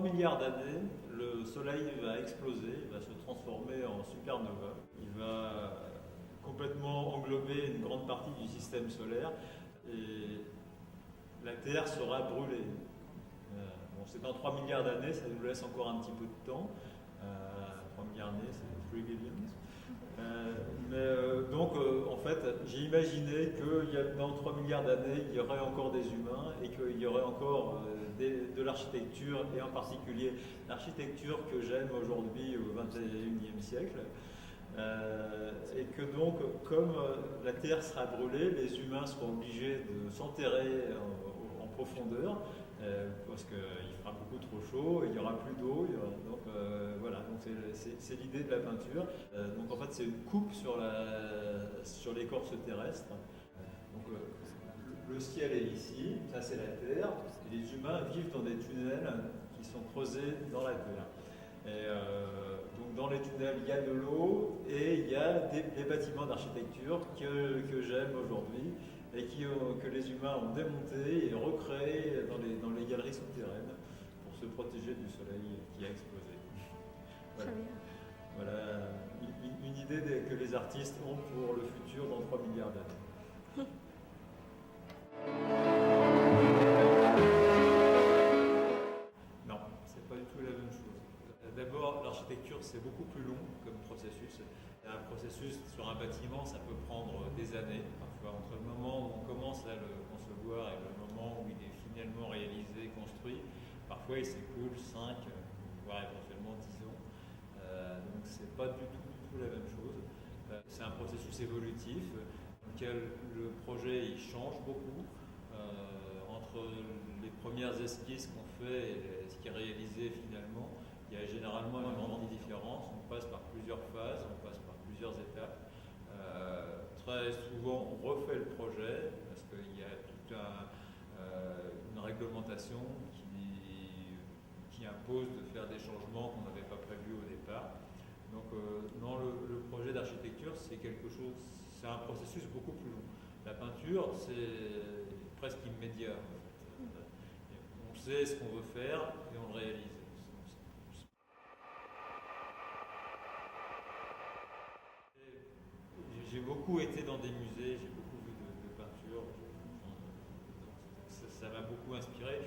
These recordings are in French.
milliards d'années, le Soleil va exploser, il va se transformer en supernova. Il va complètement englober une grande partie du système solaire et la Terre sera brûlée. Bon, c'est dans 3 milliards d'années, ça nous laisse encore un petit peu de temps. 3 milliards d'années, c'est 3 billions. Donc, en fait, j'ai imaginé que dans 3 milliards d'années, il y aurait encore des humains et qu'il y aurait encore de l'architecture, et en particulier l'architecture que j'aime aujourd'hui au XXIe siècle. Et que donc, comme la Terre sera brûlée, les humains seront obligés de s'enterrer en profondeur, parce qu'il fera beaucoup trop chaud, il n'y aura plus d'eau. Donc voilà, donc c'est l'idée de la peinture. Donc en fait, c'est une coupe sur l'écorce terrestre. Donc le ciel est ici, ça c'est la Terre, et les humains vivent dans des tunnels qui sont creusés dans la Terre. Et donc dans les tunnels, il y a de l'eau et il y a des bâtiments d'architecture que j'aime aujourd'hui et que les humains ont démonté et recréé dans les galeries souterraines pour se protéger du soleil qui a explosé. Voilà. Très bien. Voilà une idée que les artistes ont pour le futur dans 3 milliards d'années. Non, c'est pas du tout la même chose. D'abord, l'architecture, c'est beaucoup plus long comme processus. Un processus sur un bâtiment, ça peut prendre des années, parfois entre le moment où on commence à le concevoir et le moment où il est finalement réalisé, construit. Parfois, il s'écoule 5, voire éventuellement 10 ans. Donc, c'est pas du tout la même chose. C'est un processus évolutif dans lequel le projet il change beaucoup. Entre les premières esquisses qu'on fait et ce qui est réalisé finalement, il y a généralement une grande différence. On passe par plusieurs phases, on passe par plusieurs étapes. Très souvent, on refait le projet parce qu'il y a toute une réglementation qui impose de faire des changements qu'on n'avait pas prévus au départ. Donc, dans le projet d'architecture, c'est un processus beaucoup plus long. La peinture, c'est presque immédiat. En fait. On sait ce qu'on veut faire et on le réalise. J'ai beaucoup été dans des musées, j'ai beaucoup vu de peinture, ça m'a beaucoup inspiré.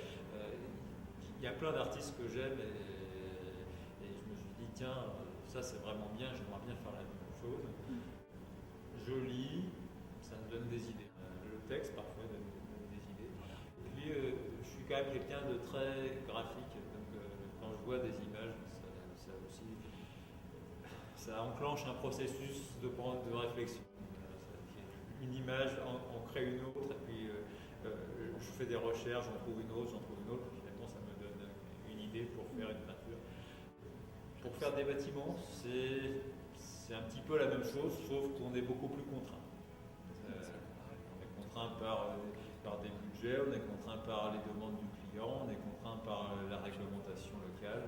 Il y a plein d'artistes que j'aime et je me suis dit, tiens, ça c'est vraiment bien, j'aimerais bien faire la même chose. Je lis, ça me donne des idées. Le texte parfois donne des idées. Et puis je suis quand même quelqu'un de très graphique, donc quand je vois des images, ça aussi, ça enclenche un processus de réflexion. Une image en crée une autre, et puis je fais des recherches, j'en trouve une autre, puis finalement ça me donne une idée pour faire une peinture. Pour faire des bâtiments, c'est un petit peu la même chose, sauf qu'on est beaucoup plus contraint. On est contraint par des budgets, on est contraint par les demandes du client, on est contraint par la réglementation locale.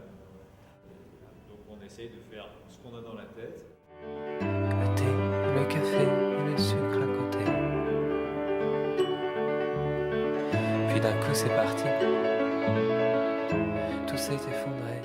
Donc on essaye de faire ce qu'on a dans la tête. Côté, le café et le sucre à côté. Puis d'un coup c'est parti. Tout s'est effondré.